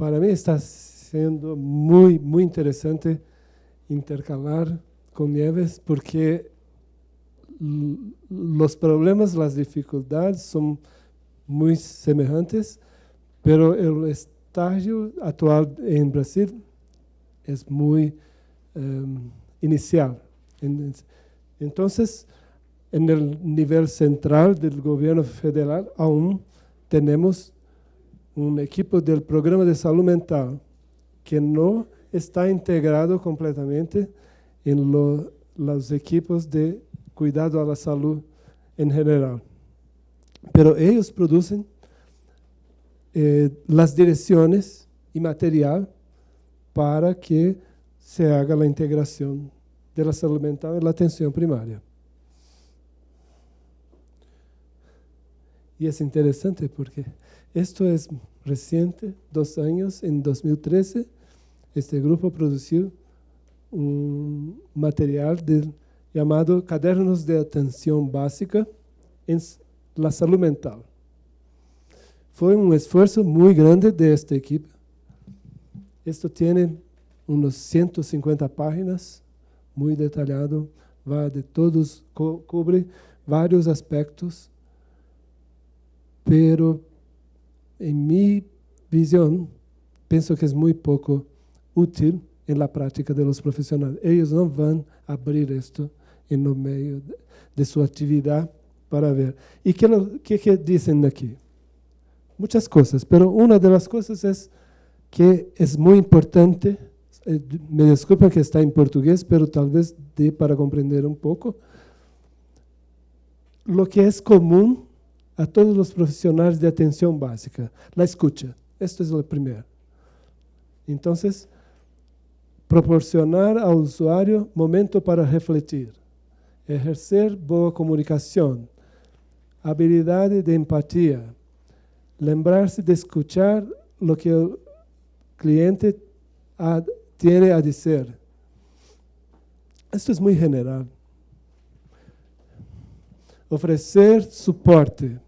para mí está siendo muy interesante intercalar con Nieves, porque los problemas, las dificultades son muy semejantes, pero el estágio actual en Brasil es muy inicial. Entonces, en el nivel central del gobierno federal aún tenemos un equipo del programa de salud mental que no está integrado completamente en los equipos de cuidado a la salud en general. Pero ellos producen las direcciones y material para que se haga la integración de la salud mental en la atención primaria. Y es interesante porque esto es reciente, 2 años, en 2013, este grupo produjo un material llamado Cadernos de Atención Básica en la Salud Mental. Fue un esfuerzo muy grande de este equipo. Esto tiene unos 150 páginas, muy detallado, va de todos, cubre varios aspectos, pero en mi visión, pienso que es muy poco útil en la práctica de los profesionales. Ellos no van a abrir esto en el medio de su actividad para ver. ¿Y qué dicen aquí? Muchas cosas, pero una de las cosas es que es muy importante, me disculpen que está en portugués, pero tal vez dé para comprender un poco, lo que es común a todos los profesionales de atención básica, la escucha. Esto es lo primero. Entonces, proporcionar ao usuário momento para refletir, exercer boa comunicação, habilidade de empatia, lembrar-se de escuchar o que o cliente tiene a dizer. Esto é muito general. Oferecer suporte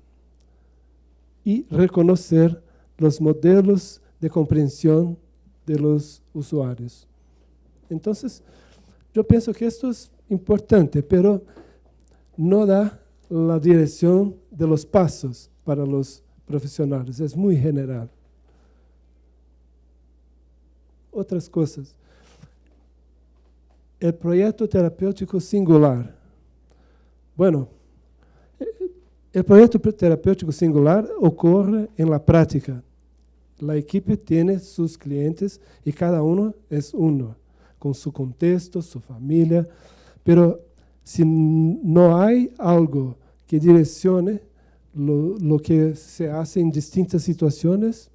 e reconhecer os modelos de compreensão de los usuarios. Entonces, yo pienso que esto es importante, pero no da la dirección de los pasos para los profesionales, es muy general. Otras cosas. El proyecto terapéutico singular. Bueno, el proyecto terapéutico singular ocurre en la práctica. La equipe tiene sus clientes y cada uno es uno, con su contexto, su familia. Pero si no hay algo que direccione lo que se hace en distintas situaciones,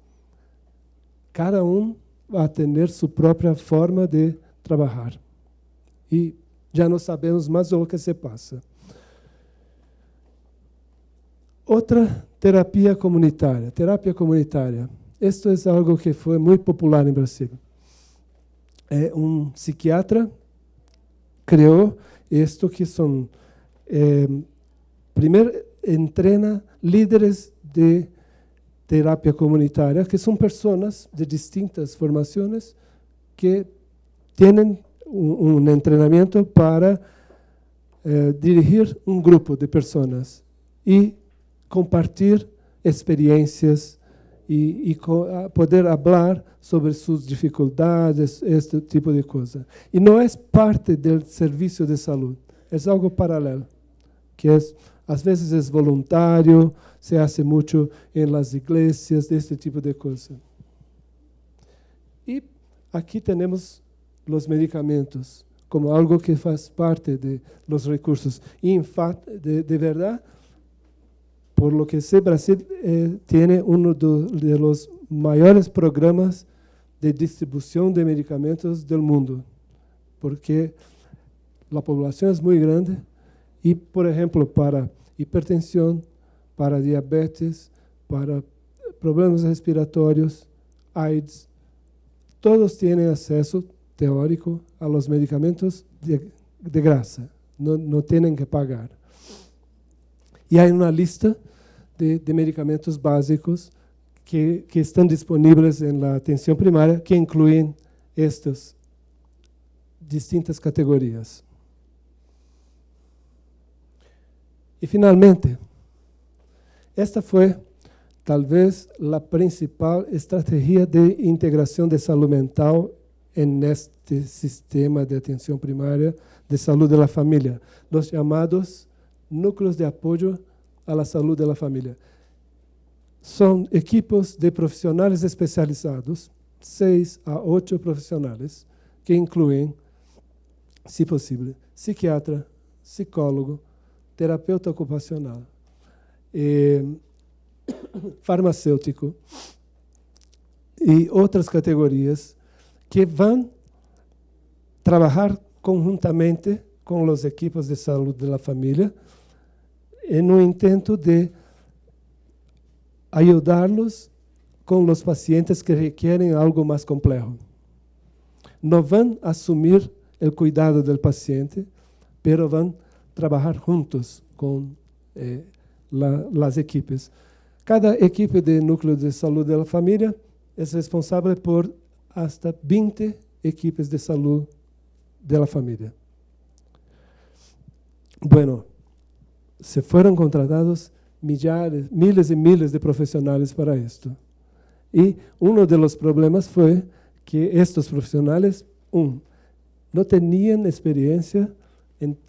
cada uno va a tener su propia forma de trabajar. Y ya no sabemos más de lo que se pasa. Otra terapia comunitaria. Terapia comunitaria. Esto es algo que fue muy popular en Brasil. Un psiquiatra creó esto que son, primero entrena líderes de terapia comunitaria, que son personas de distintas formaciones que tienen un entrenamiento para dirigir un grupo de personas y compartir experiencias y poder hablar sobre sus dificultades, este tipo de cosas. Y no es parte del servicio de salud, es algo paralelo, que es, a veces es voluntario, se hace mucho en las iglesias, este tipo de cosas. Y aquí tenemos los medicamentos, como algo que faz parte de los recursos. Y de verdad, por lo que sé, Brasil tiene uno de los mayores programas de distribución de medicamentos del mundo, porque la población es muy grande y, por ejemplo, para hipertensión, para diabetes, para problemas respiratorios, AIDS, todos tienen acceso teórico a los medicamentos de graça, no tienen que pagar. Y hay una lista de medicamentos básicos que estão disponíveis na atenção primária, que incluem estas distintas categorias. E, finalmente, esta foi, talvez, a principal estratégia de integração de saúde mental neste sistema de atenção primária de saúde da família, os chamados núcleos de apoio à saúde da família. São equipos de profissionais especializados, 6 a 8 profissionais, que incluem, se possível, psiquiatra, psicólogo, terapeuta ocupacional, farmacêutico e outras categorias que vão trabalhar conjuntamente com os equipos de saúde da família em um intento de ajudá-los com os pacientes que requerem algo mais complexo. Não vão assumir o cuidado do paciente, mas vão trabalhar juntos com as equipes. Cada equipe de núcleo de saúde da família é responsável por hasta 20 equipes de saúde da família. Bueno, se foram contratados miles e miles de profissionais para isto. E um dos problemas foi que estes profissionais, não tinham experiência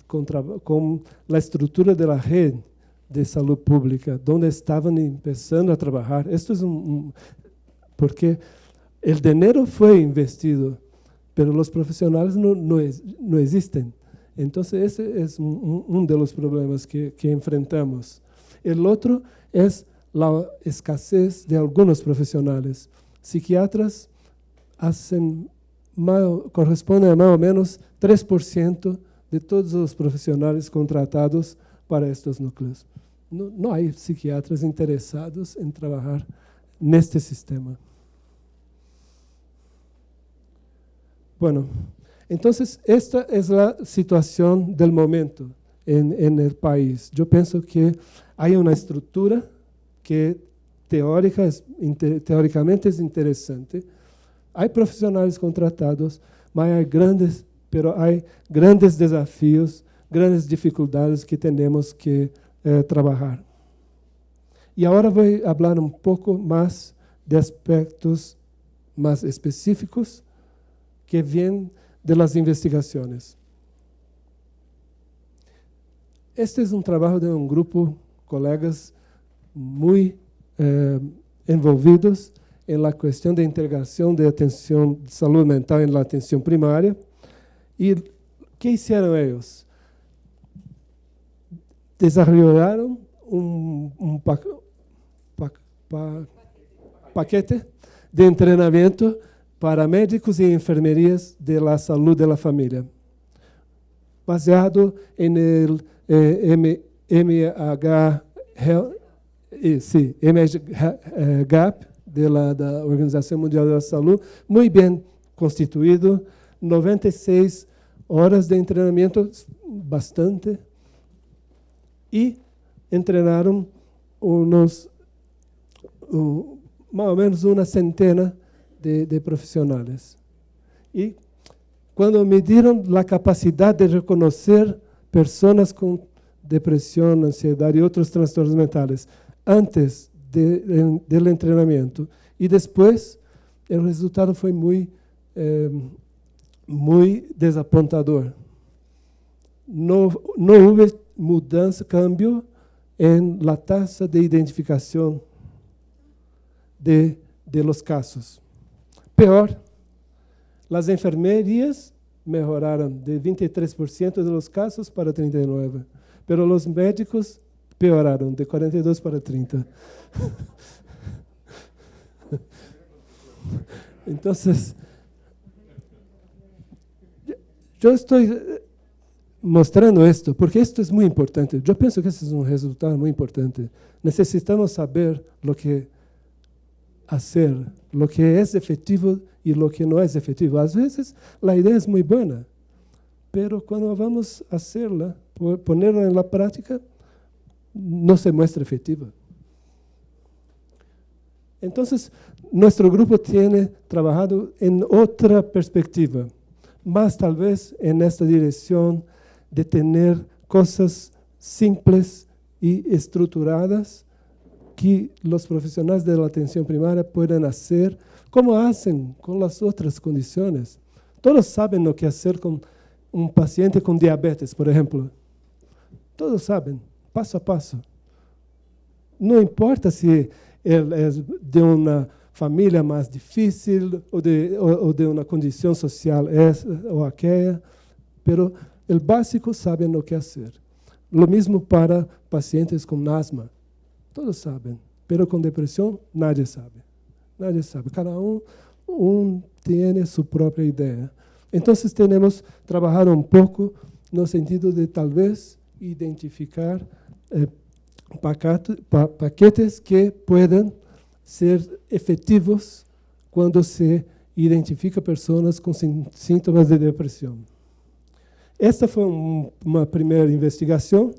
com a estrutura da rede de saúde pública, onde estavam começando a trabalhar. Isto é porque o dinheiro foi investido, mas os profissionais não existem. Então, esse é um dos problemas que enfrentamos. O outro é a escassez de alguns profissionais. Psiquiatras correspondem a mais ou menos 3% de todos os profissionais contratados para estes núcleos. Não há psiquiatras interessados em trabalhar neste sistema. Bueno, então, esta é a situação do momento no país. Eu penso que há uma estrutura que teoricamente é interessante. Há profissionais contratados, mas há grandes desafios, grandes dificuldades que temos que trabalhar. E agora vou falar um pouco mais de aspectos mais específicos que vêm das investigações. Este é um trabalho de um grupo de colegas muito envolvidos na questão de integração de atenção de saúde mental na atenção primária. E o que fizeram eles? Desenvolveram um paquete de treinamento para médicos e enfermerias da saúde da família, baseado no MHGAP, da Organização Mundial da Saúde, muito bem constituído, 96 horas de treinamento, bastante, e treinaram mais ou menos uma centena de profissionais. E quando mediram a capacidade de reconhecer pessoas com depressão, ansiedade e outros transtornos mentais antes do treinamento e depois, o resultado foi muito desapontador. Não houve mudança, cambio na taxa de identificação de los casos. Pior, as enfermerias melhoraram de 23% dos casos para 39%, mas os médicos pioraram de 42% para 30%. Então, eu estou mostrando isto porque isto é muito importante. Eu penso que esse é um resultado muito importante. Necessitamos saber o que fazer, o que é efetivo e o que não é efetivo. Às vezes, a ideia é muito boa, mas quando vamos fazê-la, ponerla na prática, não se mostra efetiva. Entonces, nuestro grupo tiene trabajado en otra perspectiva, más tal vez en esta dirección de tener cosas simples y estructuradas que los profesionales de la atención primaria puedan hacer, como hacen con las otras condiciones. Todos saben lo que hacer con un paciente con diabetes, por ejemplo. Todos saben, paso a paso. No importa si él es de una familia más difícil o de una condición social o aquella, pero el básico saben lo que hacer. Lo mismo para pacientes con asma. Todos saben, pero con depresión nadie sabe. Nadie sabe. Cada uno tiene su propia idea. Entonces tenemos trabajado un poco no sentido de tal vez identificar paquetes que puedan ser efectivos quando se identifica pessoas com sintomas de depressão. Esta foi uma primeira investigação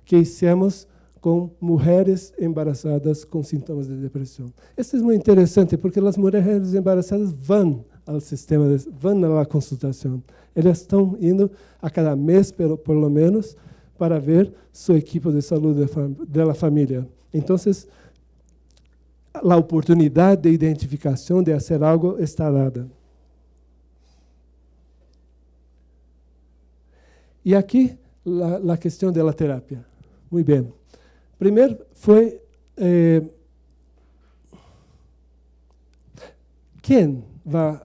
que fizemos com mulheres embarazadas com sintomas de depressão. Isso é muito interessante porque as mulheres embarazadas vão ao sistema, vão à consultação. Elas estão indo a cada mês, por lo menos, para ver seu equipo de saúde da família. Então, a oportunidade de identificação, de fazer algo, está dada. E aqui, a questão da terapia. Muito bem. Primeiro foi quem vai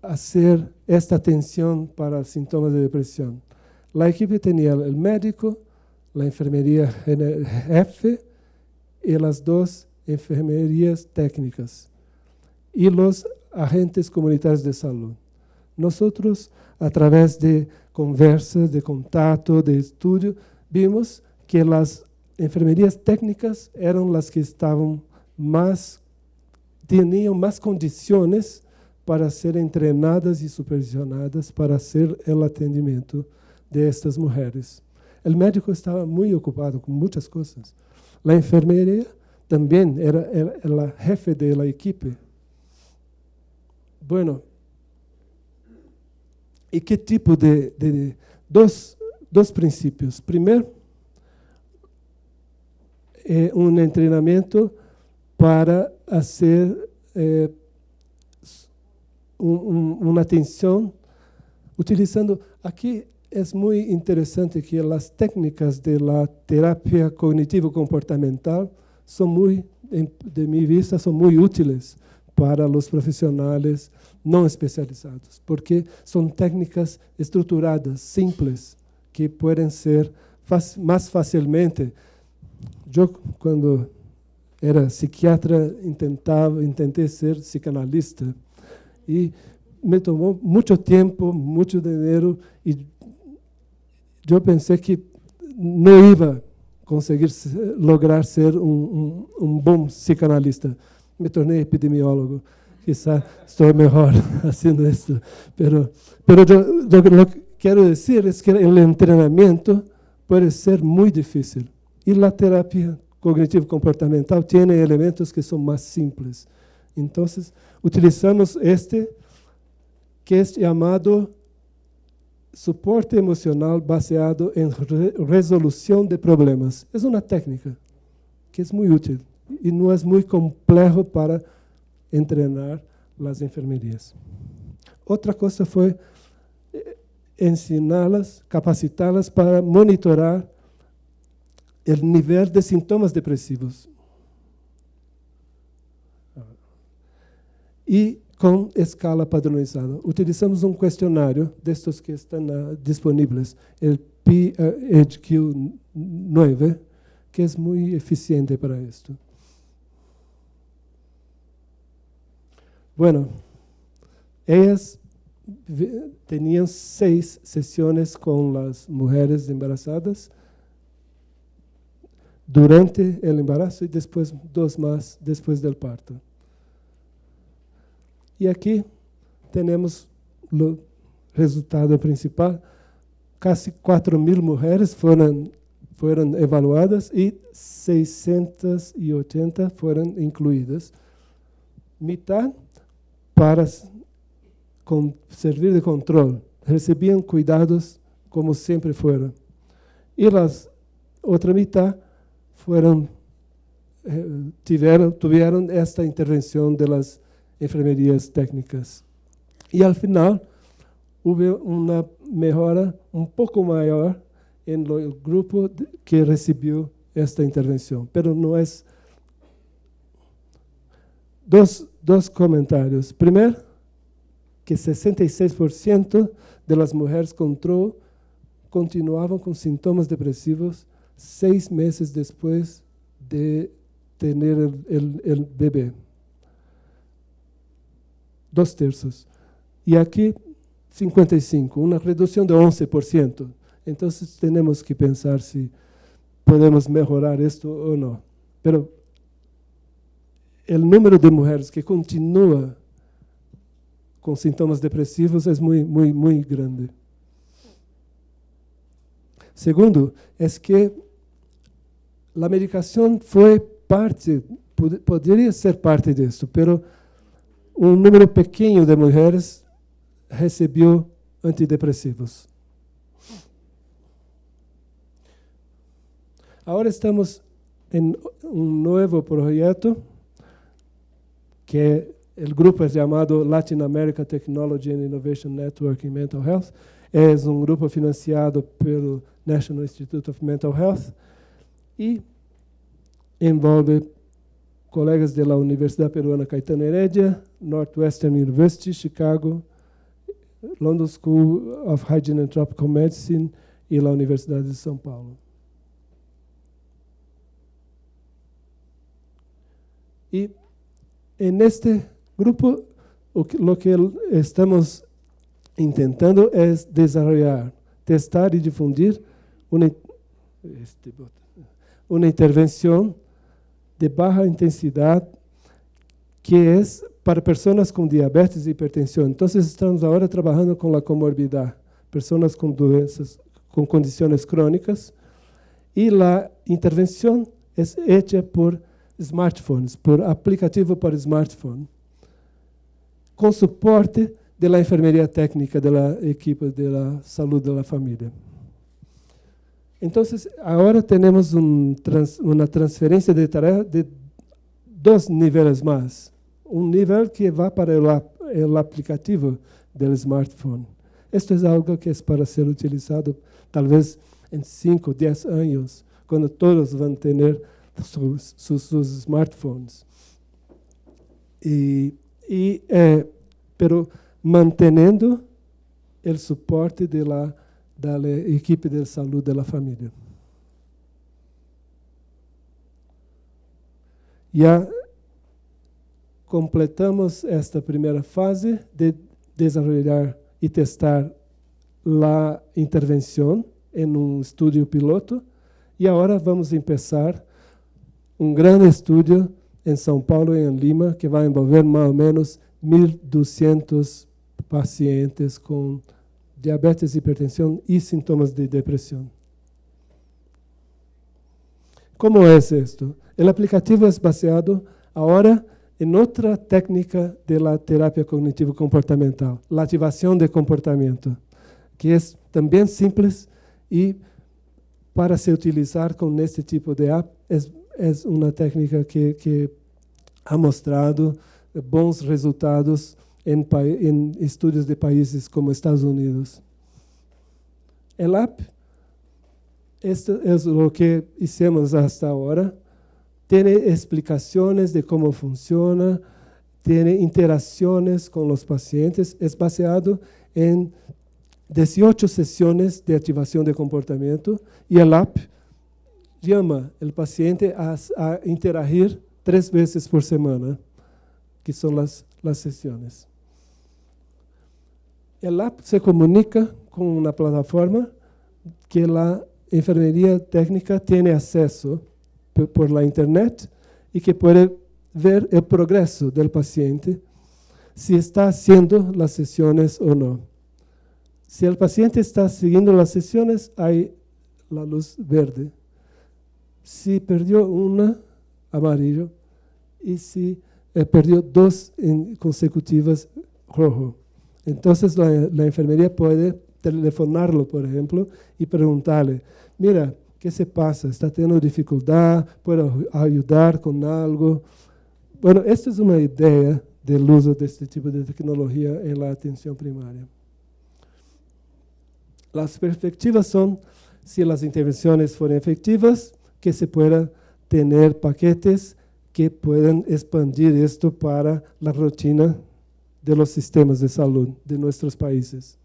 fazer esta atenção para sintomas de depressão. A equipe tinha o médico, a enfermeria F e as duas enfermerias técnicas e os agentes comunitários de saúde. Nós, a través de conversas, de contato, de estudo, vimos que as enfermerias técnicas eram as que tinham mais condições para serem treinadas e supervisionadas para hacer o atendimento de estas mulheres. O médico estava muito ocupado com muitas coisas. A enfermeira também era a jefe da equipe. Bueno, e que tipo de dois princípios? Primeiro, treinamento para fazer uma atenção, utilizando, aqui é muito interessante que as técnicas da terapia cognitivo-comportamental são muito, de minha vista, são muito úteis para os profissionais não especializados, porque são técnicas estruturadas, simples, que podem ser mais facilmente. Eu, quando era psiquiatra, tentei ser psicanalista e me tomou muito tempo, muito dinheiro e eu pensei que não ia conseguir lograr ser um bom psicanalista. Me tornei epidemiólogo. Quizá estou melhor fazendo isso. Pero eu quero dizer é que o treinamento pode ser muito difícil. E a terapia cognitivo-comportamental tem elementos que são mais simples. Então, utilizamos que é chamado suporte emocional baseado em resolução de problemas. É uma técnica que é muito útil e não é muito complexo para treinar as enfermerias. Outra coisa foi ensiná-las, capacitá-las para monitorar o nível de sintomas depressivos. E com escala padronizada. Utilizamos um questionário destes que estão disponíveis, o PHQ-9, que é muito eficiente para isto. Bueno, elas tinham 6 sessões com as mulheres embarazadas durante o embarazo e depois 2 mais depois do parto. E aqui temos o resultado principal. Quase 4.000 mulheres foram evaluadas e 680 foram incluídas. mitad para servir de control. Recibían cuidados como siempre fueron. Y la otra mitad tuvieron esta intervención de las enfermerías técnicas. Y al final hubo una mejora un poco mayor en el grupo que recibió esta intervención. Pero no es... Dos comentarios. Primero, que 66% de las mujeres control continuaban con síntomas depresivos 6 meses después de tener el bebé. 2/3. Y aquí 55, una reducción de 11%. Entonces tenemos que pensar si podemos mejorar esto o no. Pero el número de mujeres que continúa con síntomas depresivos es muy grande. Segundo, es que la medicación fue parte, podría ser parte de esto, pero un número pequeño de mujeres recibió antidepresivos. Ahora estamos en un nuevo proyecto que el grupo es llamado Latin America Technology and Innovation Network in Mental Health. Es un grupo financiado pelo National Institute of Mental Health y envolve colegas de la Universidad Peruana Caetano Heredia, Northwestern University, Chicago, London School of Hygiene and Tropical Medicine y la Universidad de São Paulo. Y en este grupo, lo que estamos intentando es desarrollar, testar y difundir una intervención de baja intensidad que es para personas con diabetes y hipertensión. Entonces estamos ahora trabajando con la comorbidad, personas con doenças, con condiciones crónicas, y la intervención es hecha por smartphones, por aplicativo para smartphone, con soporte de la enfermería técnica de la equipo de la salud de la familia. Entonces, ahora tenemos una transferencia de tarea de 2 niveles más. Un nivel que va para el aplicativo del smartphone. Esto es algo que es para ser utilizado tal vez en 5 o 10 años, cuando todos van a tener sus smartphones. Pero manteniendo el soporte de la equipe de salud de la familia. Ya completamos esta primera fase de desarrollar y testar la intervención en un estudio piloto, y ahora vamos a empezar un gran estudio en São Paulo y en Lima que va a envolver más o menos 1.200 pacientes con diabetes, hipertensión y síntomas de depresión. ¿Cómo es esto? El aplicativo es baseado ahora en otra técnica de la terapia cognitivo-comportamental, la activación de comportamiento, que es también simple y para se utilizar con este tipo de app es una técnica que ha mostrado bons resultados en estudios de países como Estados Unidos. El app, esto es lo que hicimos hasta ahora, tiene explicaciones de cómo funciona, tiene interacciones con los pacientes, es baseado en 18 sesiones de activación de comportamiento, y el app llama al paciente a interagir 3 veces por semana, que son las sesiones. El app se comunica con una plataforma que la enfermería técnica tiene acceso por la internet y que puede ver el progreso del paciente, si está haciendo las sesiones o no. Si el paciente está siguiendo las sesiones, hay la luz verde. Si perdió una, amarillo. Y si perdió 2 consecutivas rojo. Entonces la enfermería puede telefonarlo, por ejemplo, y preguntarle, mira, ¿qué se pasa? ¿Está teniendo dificultad? ¿Puedo ayudar con algo? Bueno, esta es una idea del uso de este tipo de tecnología en la atención primaria. Las perspectivas son, si las intervenciones fueran efectivas, que se pueda tener paquetes que puedan expandir esto para la rutina de los sistemas de salud de nuestros países.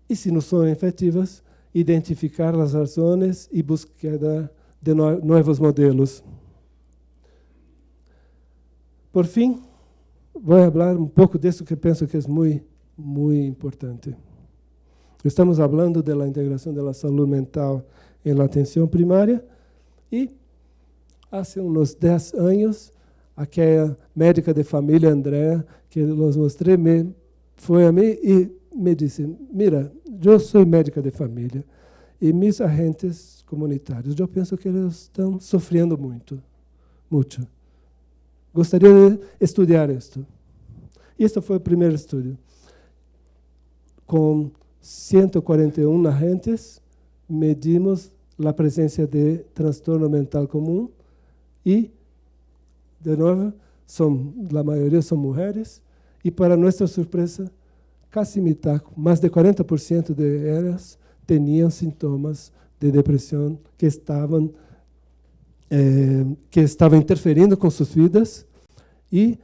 Y si no son efectivas, identificar las razones y búsqueda de nuevos modelos. Por fin, voy a hablar un poco de esto que pienso que es muy, muy importante. Estamos hablando de la integración de la salud mental en la atención primaria y hace unos 10 años, aquella médica de familia, Andrea, que los mostré, fue a mí y me dice, mira, yo soy médica de familia y mis agentes comunitarios, yo pienso que ellos están sufriendo mucho. Gostaria de estudar esto. E este foi o primeiro estudo. Com 141 agentes, medimos a presença de transtorno mental comum e, de novo, a maioria são mulheres e, para nossa surpresa, quase metade, mais de 40% de elas tinham sintomas de depressão que estavam interferindo com suas vidas, e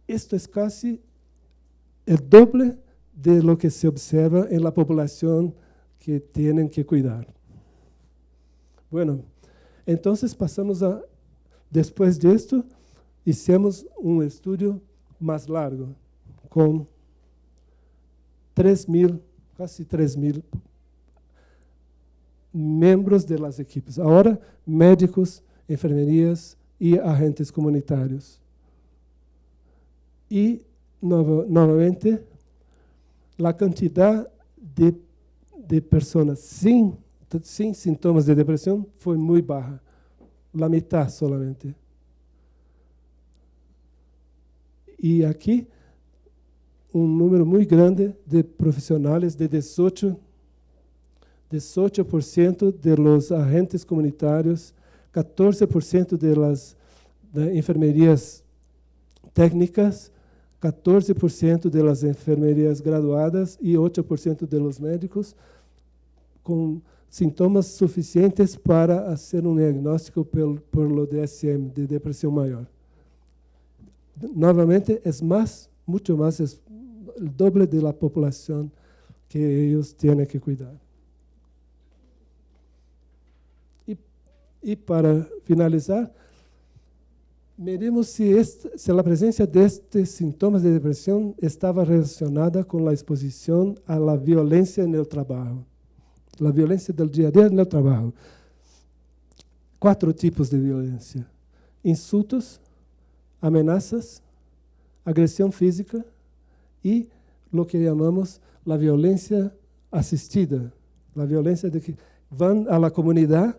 isto é quase o doble de lo que se observa em la poblação que têm que cuidar. Bueno, então passamos a, depois disto, hicimos um estudo mais largo, com 3.000, quase 3.000 membros de las equipes. Agora, médicos, enfermerias e agentes comunitários. E, novamente, a quantidade de pessoas sem sintomas de depressão foi muito baixa, a metade solamente. E aqui, um número muito grande de profissionais, de 18% de los agentes comunitários, 14% de las enfermerias técnicas, 14% de las enfermerias graduadas e 8% de los médicos com sintomas suficientes para fazer um diagnóstico por lo DSM, de depressão maior. Novamente, é muito mais, é o doble da população que eles têm que cuidar. E para finalizar, medimos se a presença destes sintomas de depressão estava relacionada com a exposição à violência no trabalho. A violência do dia a dia no trabalho. 4 tipos de violência: insultos, ameaças, agressão física e o que chamamos a violência assistida. A violência de que vão à comunidade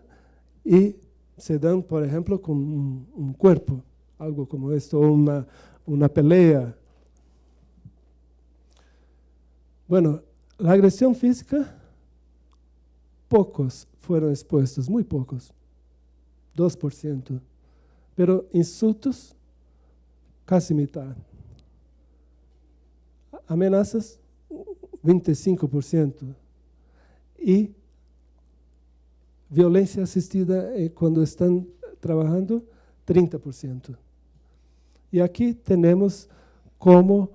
e se dão, por exemplo, com um corpo, algo como isto, ou uma pelea. Bueno, a agressão física, poucos foram expostos, muito poucos, 2%. Pero insultos, quase metade. Ameaças, 25%. E violência assistida, quando estão trabalhando, 30%. E aqui temos como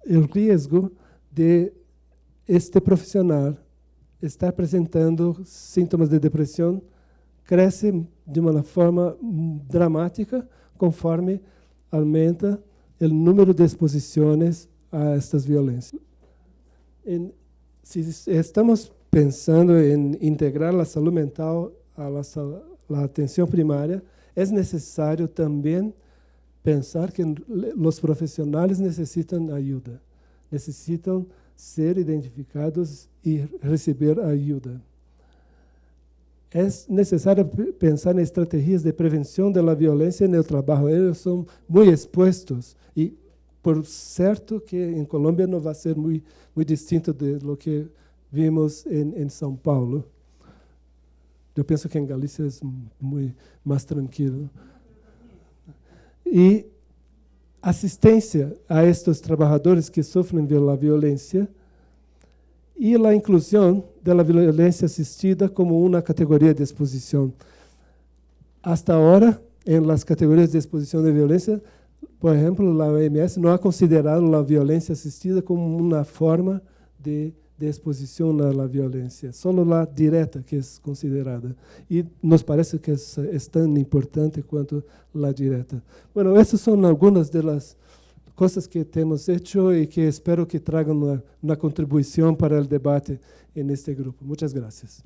o risco de este profissional estar apresentando sintomas de depressão cresce de uma forma dramática conforme aumenta o número de exposições a estas violências. Se estamos pensando em integrar a saúde mental à atenção primária, é necessário também pensar que os profissionais necessitam ajuda, necessitam ser identificados e receber ajuda. es necesario pensar en estrategias de prevención de la violencia en el trabajo. Ellos son muy expuestos y por cierto que en Colombia no va a ser muy distinto de lo que vimos en São Paulo. Yo pienso que en Galicia es muy más tranquilo. Y asistencia a estos trabajadores que sufren de la violencia y la inclusión de la violencia asistida como una categoría de exposición. Hasta ahora, en las categorías de exposición de violencia, por ejemplo, la OMS no ha considerado la violencia asistida como una forma de exposición a la violencia, solo la directa que es considerada. Y nos parece que es tan importante cuanto la directa. Bueno, estas son algunas de las cosas que hemos hecho y que espero que traigan una contribución para el debate en este grupo. Muchas gracias.